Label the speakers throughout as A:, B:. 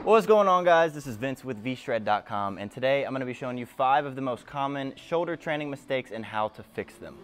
A: What's going on, guys? This is Vince with vshred.com, and today I'm going to be showing you 5 of the most common shoulder training mistakes and how to fix them.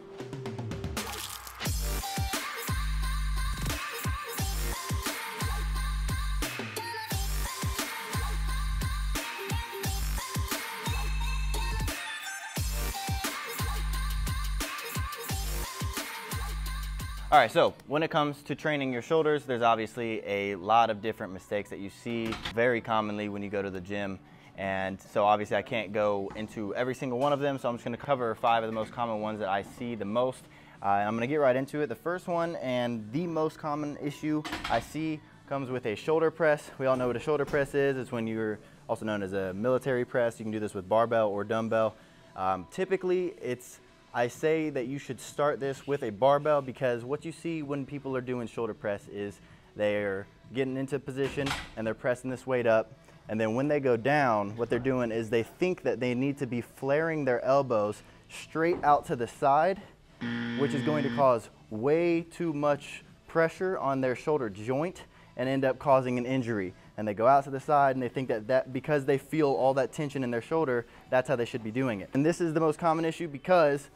A: All right, so when it comes to training your shoulders, there's obviously a lot of different mistakes that you see very commonly when you go to the gym. And so obviously I can't go into every single one of them, so I'm just gonna cover 5 of the most common ones that I see the most. I'm gonna get right into it. The first one, and the most common issue I see, comes with a shoulder press. We all know what a shoulder press is. It's when you're also known as a military press. You can do this with barbell or dumbbell. Typically, I say that you should start this with a barbell, because what you see when people are doing shoulder press is they're getting into position and they're pressing this weight up, and then when they go down, what they're doing is they think that they need to be flaring their elbows straight out to the side, which is going to cause way too much pressure on their shoulder joint and end up causing an injury. And they go out to the side and they think that because they feel all that tension in their shoulder, that's how they should be doing it. And this is the most common issue because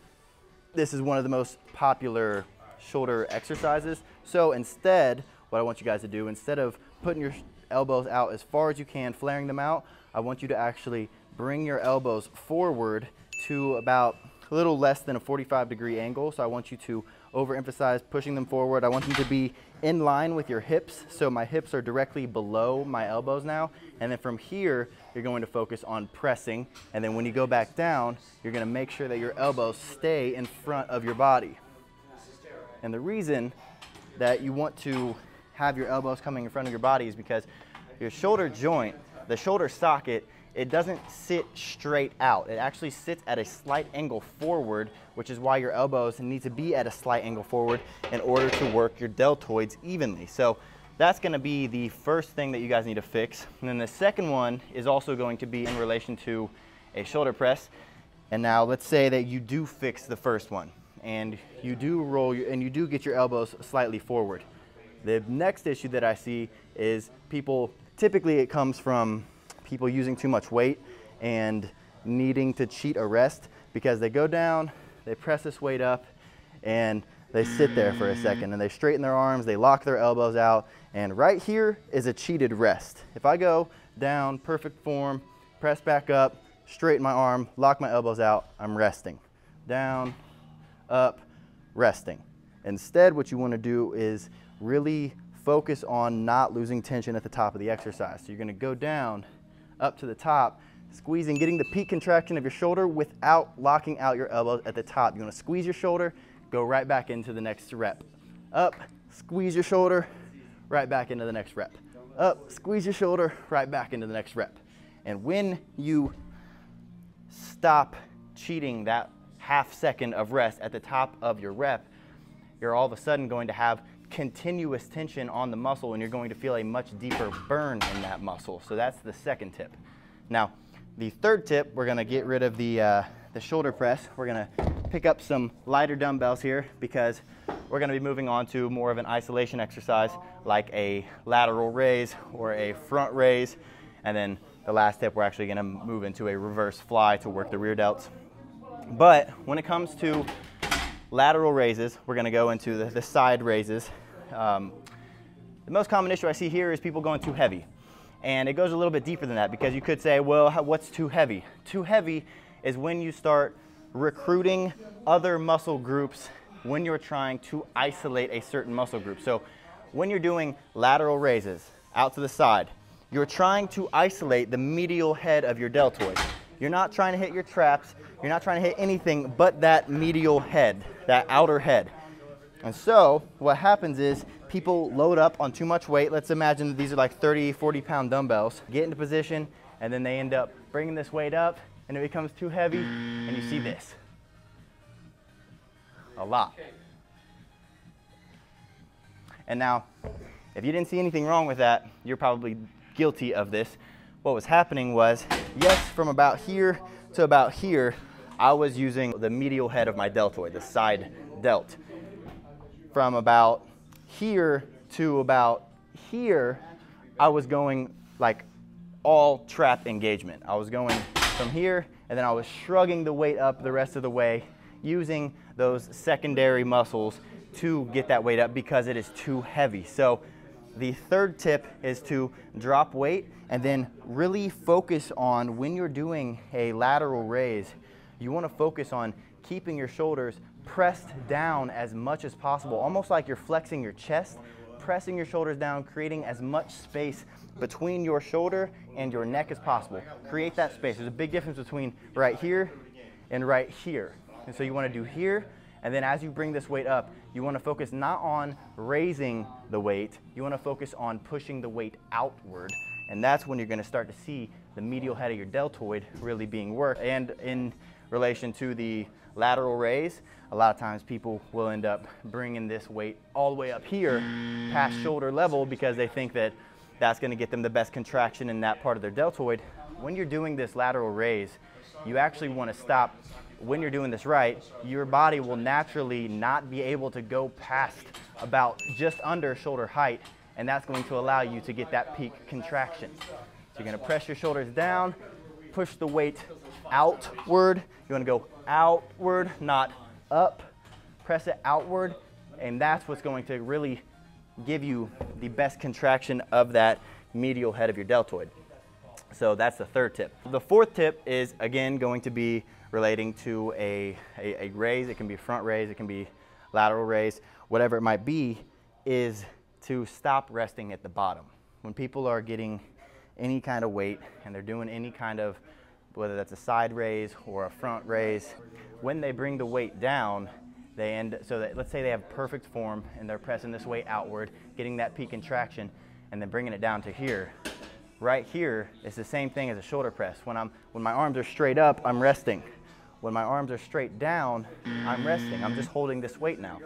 A: this is one of the most popular shoulder exercises. So instead, what I want you guys to do, instead of putting your elbows out as far as you can, flaring them out, I want you to actually bring your elbows forward to about a little less than a 45-degree angle. So I want you to overemphasize pushing them forward. I want them to be in line with your hips. So my hips are directly below my elbows now. And then from here, you're going to focus on pressing. And then when you go back down, you're gonna make sure that your elbows stay in front of your body. And the reason that you want to have your elbows coming in front of your body is because your shoulder joint, the shoulder socket, it doesn't sit straight out. It actually sits at a slight angle forward, which is why your elbows need to be at a slight angle forward in order to work your deltoids evenly. So that's gonna be the first thing that you guys need to fix. And then the second one is also going to be in relation to a shoulder press. And now let's say that you do fix the first one and you do you do get your elbows slightly forward. The next issue that I see is typically it comes from people using too much weight and needing to cheat a rest, because they go down, they press this weight up, and they sit there for a second and they straighten their arms, they lock their elbows out, and right here is a cheated rest. If I go down, perfect form, press back up, straighten my arm, lock my elbows out, I'm resting. Down, up, resting. Instead, what you want to do is really focus on not losing tension at the top of the exercise. So you're going to go down, up to the top, squeezing, getting the peak contraction of your shoulder without locking out your elbows at the top. You want to squeeze your shoulder, go right back into the next rep. Up, squeeze your shoulder, right back into the next rep. Up, squeeze your shoulder, right back into the next rep. And when you stop cheating that half second of rest at the top of your rep, you're all of a sudden going to have continuous tension on the muscle, and you're going to feel a much deeper burn in that muscle. So that's the second tip. Now, the third tip, we're gonna get rid of the shoulder press. We're gonna pick up some lighter dumbbells here, because we're gonna be moving on to more of an isolation exercise, like a lateral raise or a front raise. And then the last tip, we're actually gonna move into a reverse fly to work the rear delts. But when it comes to lateral raises, we're gonna go into the side raises. The most common issue I see here is people going too heavy. And it goes a little bit deeper than that, because you could say, well, what's too heavy? Too heavy is when you start recruiting other muscle groups when you're trying to isolate a certain muscle group. So when you're doing lateral raises out to the side, you're trying to isolate the medial head of your deltoid. You're not trying to hit your traps. You're not trying to hit anything but that medial head, that outer head. And so what happens is people load up on too much weight. Let's imagine that these are like 30, 40-pound dumbbells. Get into position, and then they end up bringing this weight up, and it becomes too heavy, and you see this. A lot. And now, if you didn't see anything wrong with that, you're probably guilty of this. What was happening was, yes, from about here to about here, I was using the medial head of my deltoid, the side delt. From about here to about here, I was going like all trap engagement. I was going from here, and then I was shrugging the weight up the rest of the way, using those secondary muscles to get that weight up because it is too heavy. So the third tip is to drop weight and then really focus on, when you're doing a lateral raise, you want to focus on keeping your shoulders pressed down as much as possible, almost like you're flexing your chest, pressing your shoulders down, creating as much space between your shoulder and your neck as possible. Create that space. There's a big difference between right here and right here. And so you want to do here, and then as you bring this weight up, you want to focus not on raising the weight, you want to focus on pushing the weight outward. And that's when you're going to start to see the medial head of your deltoid really being worked. And in relation to the lateral raise, a lot of times people will end up bringing this weight all the way up here past shoulder level because they think that that's going to get them the best contraction in that part of their deltoid. When you're doing this lateral raise, you actually want to stop. When you're doing this right, your body will naturally not be able to go past about just under shoulder height, and that's going to allow you to get that peak contraction. So you're going to press your shoulders down, push the weight outward. You want to go outward, not up. Press it outward, and that's what's going to really give you the best contraction of that medial head of your deltoid. So that's the third tip. The fourth tip is, again, going to be relating to a raise. It can be front raise, it can be lateral raise, whatever it might be, is to stop resting at the bottom. When people are getting any kind of weight and they're doing any kind of, whether that's a side raise or a front raise, when they bring the weight down, they end, so that, let's say they have perfect form and they're pressing this weight outward, getting that peak contraction, and then bringing it down to here. Right here is the same thing as a shoulder press. When my arms are straight up, I'm resting. When my arms are straight down, I'm resting. I'm just holding this weight now.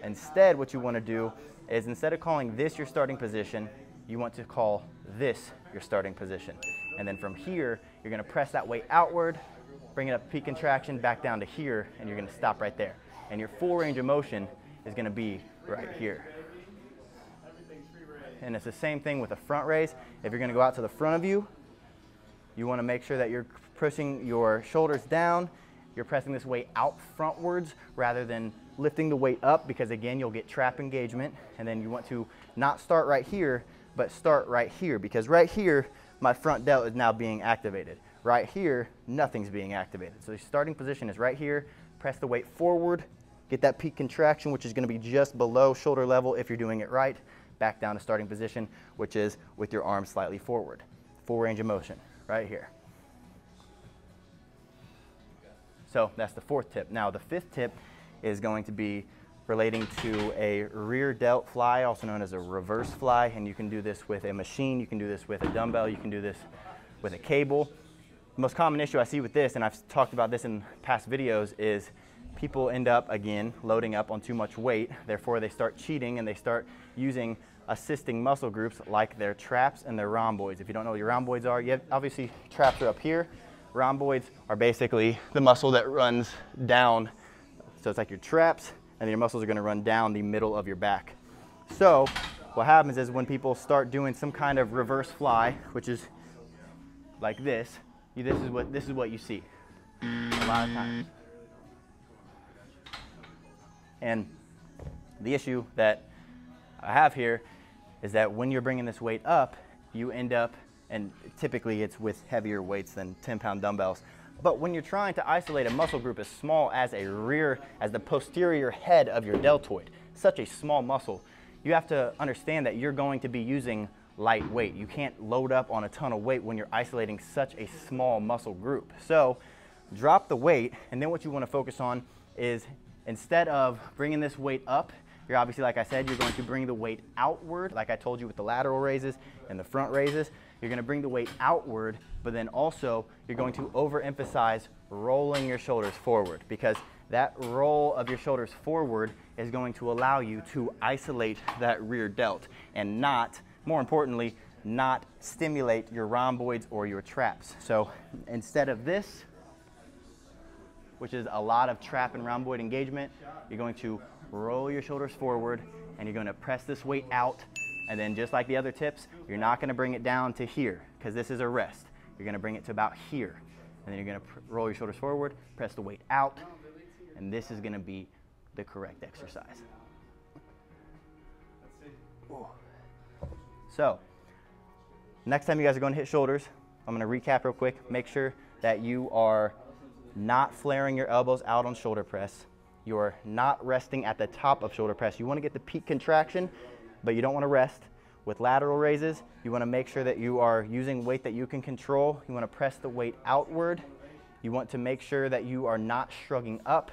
A: Instead, what you want to do is, instead of calling this your starting position, you want to call this your starting position. And then from here, you're going to press that weight outward, bring it up peak contraction, back down to here, and you're going to stop right there. And your full range of motion is going to be right here. And it's the same thing with a front raise. If you're going to go out to the front of you, you want to make sure that you're pushing your shoulders down, you're pressing this weight out frontwards rather than lifting the weight up, because again, you'll get trap engagement. And then you want to not start right here, but start right here, because right here, my front delt is now being activated. Right here, nothing's being activated. So the starting position is right here, press the weight forward, get that peak contraction, which is going to be just below shoulder level if you're doing it right, back down to starting position, which is with your arms slightly forward. Full range of motion, right here. So that's the fourth tip. Now the fifth tip is going to be relating to a rear delt fly, also known as a reverse fly, and you can do this with a machine, you can do this with a dumbbell, you can do this with a cable. The most common issue I see with this, and I've talked about this in past videos, is people end up, again, loading up on too much weight. Therefore, they start cheating and they start using assisting muscle groups like their traps and their rhomboids. If you don't know what your rhomboids are, obviously traps are up here. Rhomboids are basically the muscle that runs down. So it's like your traps, and your muscles are going to run down the middle of your back. So what happens is, when people start doing some kind of reverse fly, which is like this, this is what you see a lot of times. And the issue that I have here is that when you're bringing this weight up, you end up, and typically it's with heavier weights than 10-pound dumbbells, but when you're trying to isolate a muscle group as small as the posterior head of your deltoid, such a small muscle, you have to understand that you're going to be using light weight. You can't load up on a ton of weight when you're isolating such a small muscle group. So drop the weight, and then what you want to focus on is, instead of bringing this weight up, you're obviously, like I said, you're going to bring the weight outward, like I told you with the lateral raises and the front raises. You're going to bring the weight outward, but then also you're going to overemphasize rolling your shoulders forward, because that roll of your shoulders forward is going to allow you to isolate that rear delt and not, more importantly, not stimulate your rhomboids or your traps. So instead of this, which is a lot of trap and rhomboid engagement, you're going to roll your shoulders forward and you're going to press this weight out. And then, just like the other tips, you're not going to bring it down to here, because this is a rest. You're gonna bring it to about here. And then you're gonna roll your shoulders forward, press the weight out, and this is gonna be the correct exercise. Ooh. So, next time you guys are gonna hit shoulders, I'm gonna recap real quick. Make sure that you are not flaring your elbows out on shoulder press. You're not resting at the top of shoulder press. You wanna get the peak contraction, but you don't wanna rest. With lateral raises, you wanna make sure that you are using weight that you can control. You wanna press the weight outward. You want to make sure that you are not shrugging up.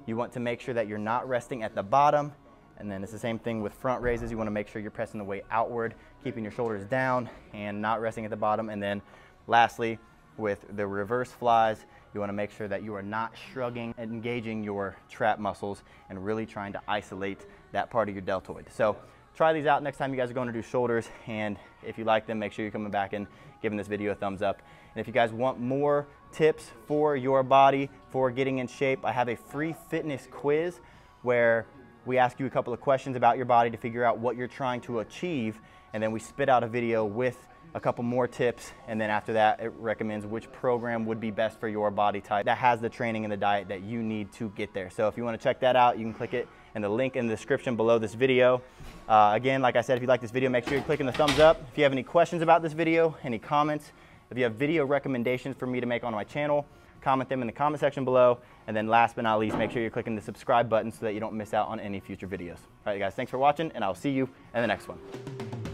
A: You want to make sure that you're not resting at the bottom. And then it's the same thing with front raises. You wanna make sure you're pressing the weight outward, keeping your shoulders down and not resting at the bottom. And then lastly, with the reverse flies, you wanna make sure that you are not shrugging and engaging your trap muscles and really trying to isolate that part of your deltoid. So try these out next time you guys are going to do shoulders, and if you like them, make sure you're coming back and giving this video a thumbs up. And if you guys want more tips for your body, for getting in shape, I have a free fitness quiz where we ask you a couple of questions about your body to figure out what you're trying to achieve, and then we spit out a video with a couple more tips, and then after that it recommends which program would be best for your body type that has the training and the diet that you need to get there. So if you want to check that out, you can click it in the link in the description below this video. Again, like I said, if you like this video, make sure you're clicking the thumbs up. If you have any questions about this video, any comments, if you have video recommendations for me to make on my channel, comment them in the comment section below. And then last but not least, make sure you're clicking the subscribe button so that you don't miss out on any future videos. All right, guys, thanks for watching, and I'll see you in the next one.